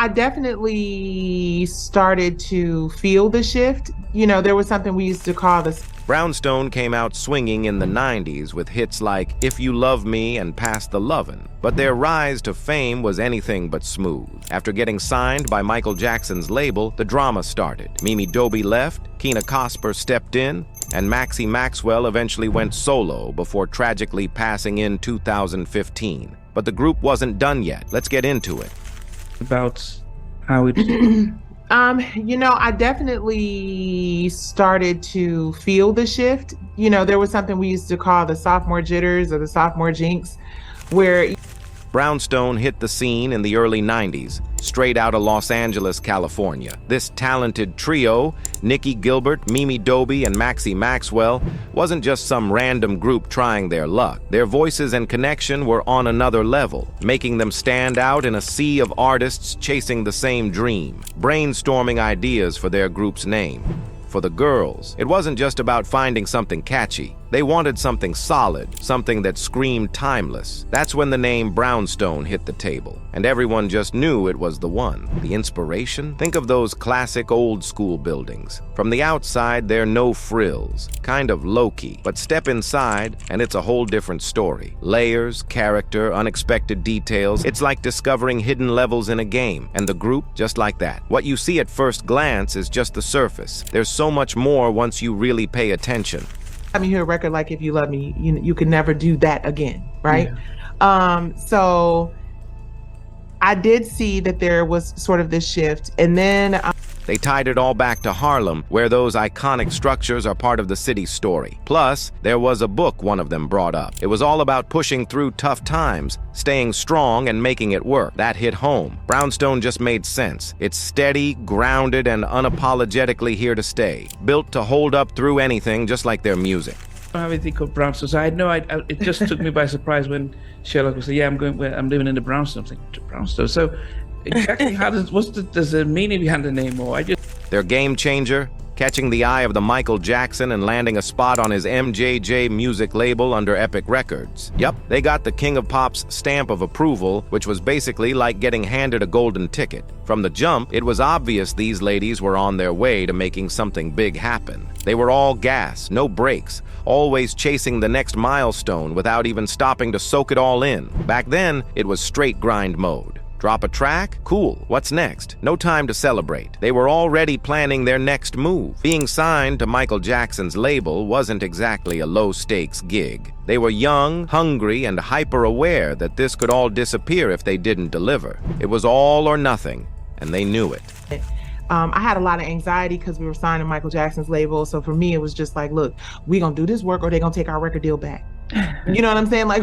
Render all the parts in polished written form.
I definitely started to feel the shift. There was something we used to call the Brownstone came out swinging in the 90s with hits like If You Love Me and Pass the Lovin', but their rise to fame was anything but smooth. After getting signed by Michael Jackson's label, the drama started. Mimi Dobie left, Keena Cosper stepped in, and Maxi Maxwell eventually went solo before tragically passing in 2015. But the group wasn't done yet. Let's get into it. About how it I definitely started to feel the shift. There was something we used to call the sophomore jitters or the sophomore jinx, where Brownstone hit the scene in the early 90s, straight out of Los Angeles, California. This talented trio, Nikki Gilbert, Mimi Dobie, and Maxi Maxwell, wasn't just some random group trying their luck. Their voices and connection were on another level, making them stand out in a sea of artists chasing the same dream, brainstorming ideas for their group's name. For the girls, it wasn't just about finding something catchy. They wanted something solid, something that screamed timeless. That's when the name Brownstone hit the table, and everyone just knew it was the one. The inspiration? Think of those classic old-school buildings. From the outside, they're no frills, kind of low-key. But step inside, and it's a whole different story. Layers, character, unexpected details. It's like discovering hidden levels in a game, and the group, just like that. What you see at first glance is just the surface. There's so much more once you really pay attention. you hear a record like If You Love Me, you can never do that again, right? Yeah. So I did see that there was sort of this shift, and then they tied it all back to Harlem, where those iconic structures are part of the city's story. Plus, there was a book one of them brought up. It was all about pushing through tough times, staying strong, and making it work. That hit home. Brownstone just made sense. It's steady, grounded, and unapologetically here to stay. Built to hold up through anything, just like their music. I don't have anything called Brownstone, so I had no idea. It just took me by surprise when Sherlock was like, "Yeah, I'm living in the Brownstone." I was like, "Brownstone." So exactly does the meaning behind the name? Or their game changer, catching the eye of the Michael Jackson and landing a spot on his MJJ music label under Epic Records. Yep, they got the King of Pop's stamp of approval, which was basically like getting handed a golden ticket. From the jump, it was obvious these ladies were on their way to making something big happen. They were all gas, no brakes, always chasing the next milestone without even stopping to soak it all in. Back then, it was straight grind mode. Drop a track? Cool. What's next? No time to celebrate. They were already planning their next move. Being signed to Michael Jackson's label wasn't exactly a low-stakes gig. They were young, hungry, and hyper-aware that this could all disappear if they didn't deliver. It was all or nothing, and they knew it. I had a lot of anxiety because we were signed to Michael Jackson's label. So for me, it was just like, look, we gonna do this work or they gonna take our record deal back. You know what I'm saying? Like,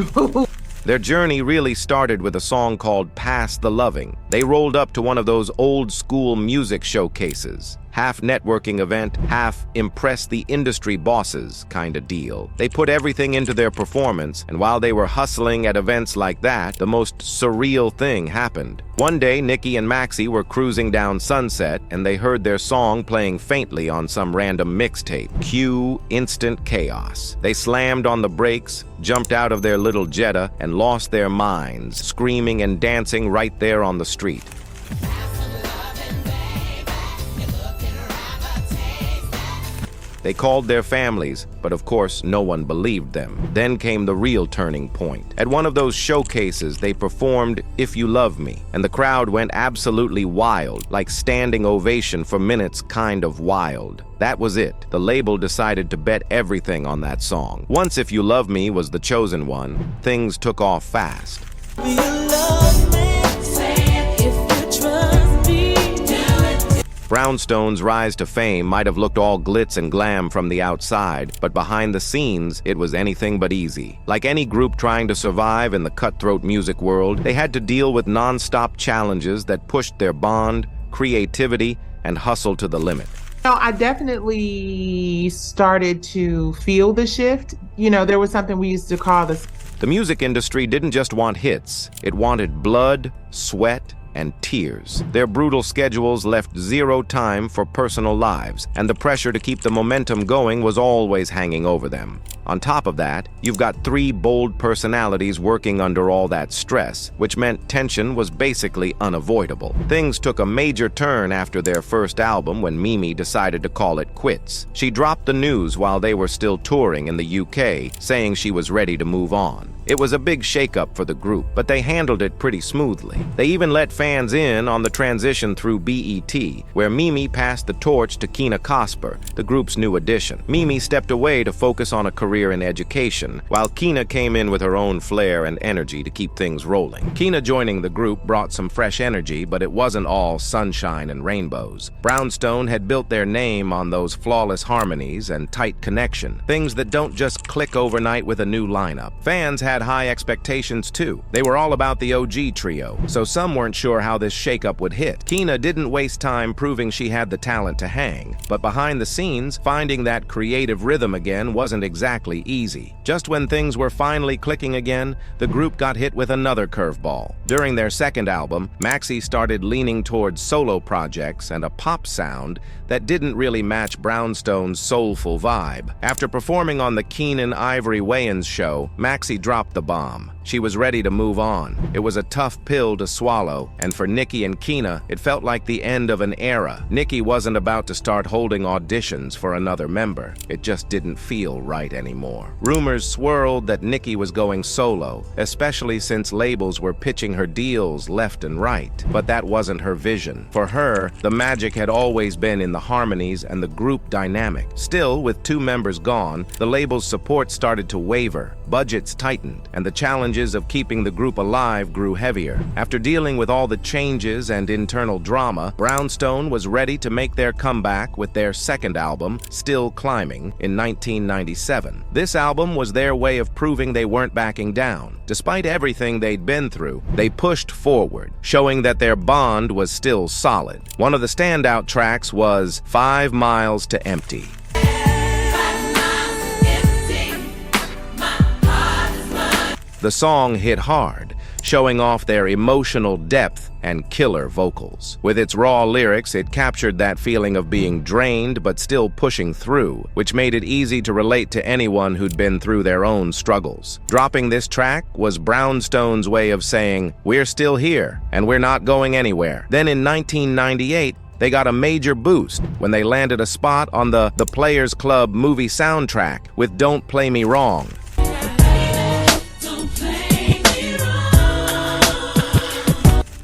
their journey really started with a song called Pass the Loving. They rolled up to one of those old school music showcases. Half networking event, half impress the industry bosses kind of deal. They put everything into their performance, and while they were hustling at events like that, the most surreal thing happened. One day, Nikki and Maxi were cruising down Sunset, and they heard their song playing faintly on some random mixtape. Cue instant chaos. They slammed on the brakes, jumped out of their little Jetta, and lost their minds, screaming and dancing right there on the street. They called their families, but of course no one believed them. Then came the real turning point. At one of those showcases, they performed If You Love Me, and the crowd went absolutely wild, like standing ovation for minutes kind of wild. That was it. The label decided to bet everything on that song. Once If You Love Me was the chosen one, things took off fast. Brownstone's rise to fame might have looked all glitz and glam from the outside, but behind the scenes, it was anything but easy. Like any group trying to survive in the cutthroat music world, they had to deal with non-stop challenges that pushed their bond, creativity, and hustle to the limit. I definitely started to feel the shift. There was something we used to call the music industry didn't just want hits, it wanted blood, sweat, and tears. Their brutal schedules left zero time for personal lives, and the pressure to keep the momentum going was always hanging over them. On top of that, you've got three bold personalities working under all that stress, which meant tension was basically unavoidable. Things took a major turn after their first album when Mimi decided to call it quits. She dropped the news while they were still touring in the UK, saying she was ready to move on. It was a big shakeup for the group, but they handled it pretty smoothly. They even let fans in on the transition through BET, where Mimi passed the torch to Kina Kasper, the group's new addition. Mimi stepped away to focus on a career in education, while Kina came in with her own flair and energy to keep things rolling. Kina joining the group brought some fresh energy, but it wasn't all sunshine and rainbows. Brownstone had built their name on those flawless harmonies and tight connection, things that don't just click overnight with a new lineup. Fans had high expectations too. They were all about the OG trio, so some weren't sure how this shakeup would hit. Kina didn't waste time proving she had the talent to hang, but behind the scenes, finding that creative rhythm again wasn't exactly easy. Just when things were finally clicking again, the group got hit with another curveball. During their second album, Maxi started leaning towards solo projects and a pop sound that didn't really match Brownstone's soulful vibe. After performing on the Keenan Ivory Wayans show, Maxi dropped the bomb. She was ready to move on. It was a tough pill to swallow, and for Nicki and Kina, it felt like the end of an era. Nicki wasn't about to start holding auditions for another member. It just didn't feel right anymore. Rumors swirled that Nicki was going solo, especially since labels were pitching her deals left and right. But that wasn't her vision. For her, the magic had always been in the harmonies and the group dynamic. Still, with two members gone, the label's support started to waver, budgets tightened, and the challenges of keeping the group alive grew heavier. After dealing with all the changes and internal drama, Brownstone was ready to make their comeback with their second album, Still Climbing, in 1997. This album was their way of proving they weren't backing down. Despite everything they'd been through, they pushed forward, showing that their bond was still solid. One of the standout tracks was 5 Miles to Empty. The song hit hard, showing off their emotional depth and killer vocals. With its raw lyrics, it captured that feeling of being drained but still pushing through, which made it easy to relate to anyone who'd been through their own struggles. Dropping this track was Brownstone's way of saying, "We're still here, and we're not going anywhere." Then in 1998, they got a major boost when they landed a spot on the Players Club movie soundtrack with Don't Play Me Wrong.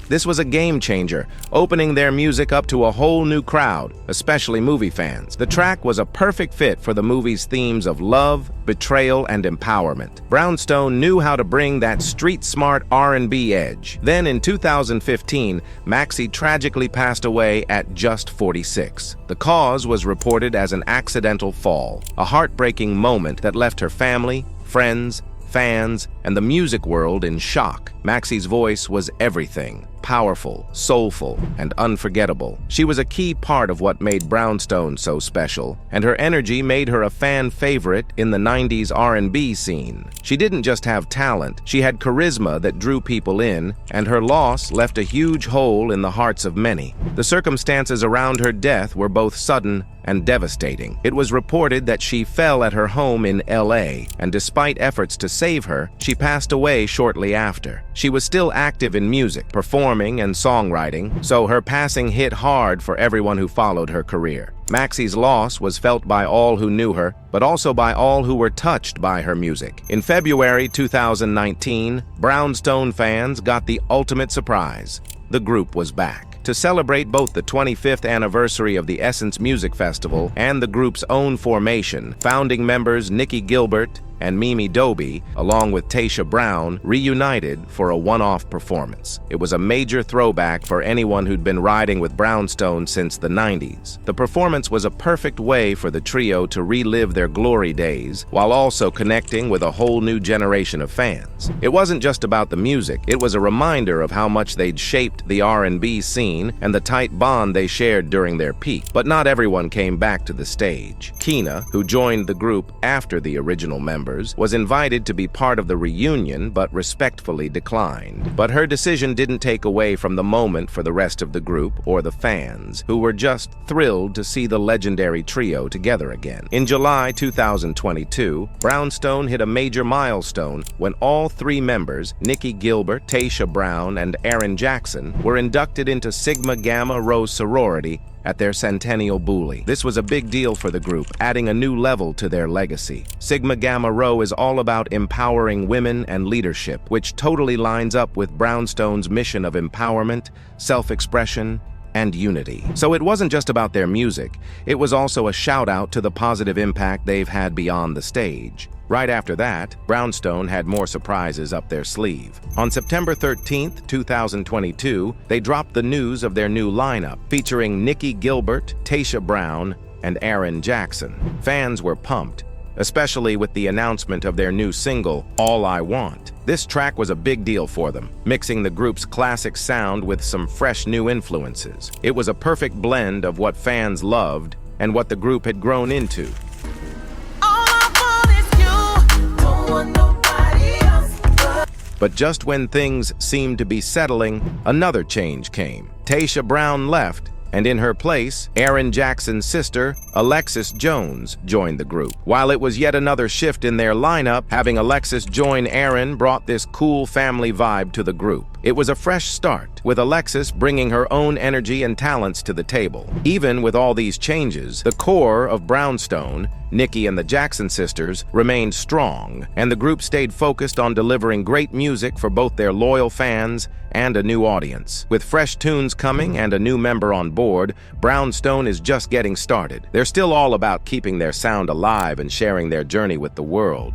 This was a game changer, opening their music up to a whole new crowd, especially movie fans. The track was a perfect fit for the movie's themes of love, betrayal, and empowerment. Brownstone knew how to bring that street-smart R&B edge. Then in 2015, Maxi tragically passed away at just 46. The cause was reported as an accidental fall, a heartbreaking moment that left her family, friends, fans, and the music world in shock. Maxi's voice was everything. Powerful, soulful, and unforgettable. She was a key part of what made Brownstone so special, and her energy made her a fan favorite in the 90s R&B scene. She didn't just have talent, she had charisma that drew people in, and her loss left a huge hole in the hearts of many. The circumstances around her death were both sudden and devastating. It was reported that she fell at her home in LA, and despite efforts to save her, she passed away shortly after. She was still active in music, performing and songwriting, so her passing hit hard for everyone who followed her career. Maxi's loss was felt by all who knew her, but also by all who were touched by her music. In February 2019, Brownstone fans got the ultimate surprise. The group was back. To celebrate both the 25th anniversary of the Essence Music Festival and the group's own formation, founding members Nicki Gilbert and Mimi Dobie, along with Tasha Brown, reunited for a one-off performance. It was a major throwback for anyone who'd been riding with Brownstone since the 90s. The performance was a perfect way for the trio to relive their glory days, while also connecting with a whole new generation of fans. It wasn't just about the music, it was a reminder of how much they'd shaped the R&B scene and the tight bond they shared during their peak. But not everyone came back to the stage. Kina, who joined the group after the original members, members, was invited to be part of the reunion but respectfully declined. But her decision didn't take away from the moment for the rest of the group or the fans, who were just thrilled to see the legendary trio together again. In July 2022, Brownstone hit a major milestone when all three members, Nikki Gilbert, Tasha Brown, and Aaron Jackson, were inducted into Sigma Gamma Rho sorority at their centennial booley. This was a big deal for the group, adding a new level to their legacy. Sigma Gamma Rho is all about empowering women and leadership, which totally lines up with Brownstone's mission of empowerment, self-expression, and unity. So it wasn't just about their music, it was also a shout-out to the positive impact they've had beyond the stage. Right after that, Brownstone had more surprises up their sleeve. On September 13th, 2022, they dropped the news of their new lineup, featuring Nikki Gilbert, Tasha Brown, and Aaron Jackson. Fans were pumped, especially with the announcement of their new single, All I Want. This track was a big deal for them, mixing the group's classic sound with some fresh new influences. It was a perfect blend of what fans loved and what the group had grown into. But just when things seemed to be settling, another change came. Tasha Brown left, and in her place, Aaron Jackson's sister, Alexis Jones, joined the group. While it was yet another shift in their lineup, having Alexis join Aaron brought this cool family vibe to the group. It was a fresh start, with Alexis bringing her own energy and talents to the table. Even with all these changes, the core of Brownstone, Nikki and the Jackson sisters, remained strong, and the group stayed focused on delivering great music for both their loyal fans and a new audience. With fresh tunes coming and a new member on board, Brownstone is just getting started. They're still all about keeping their sound alive and sharing their journey with the world.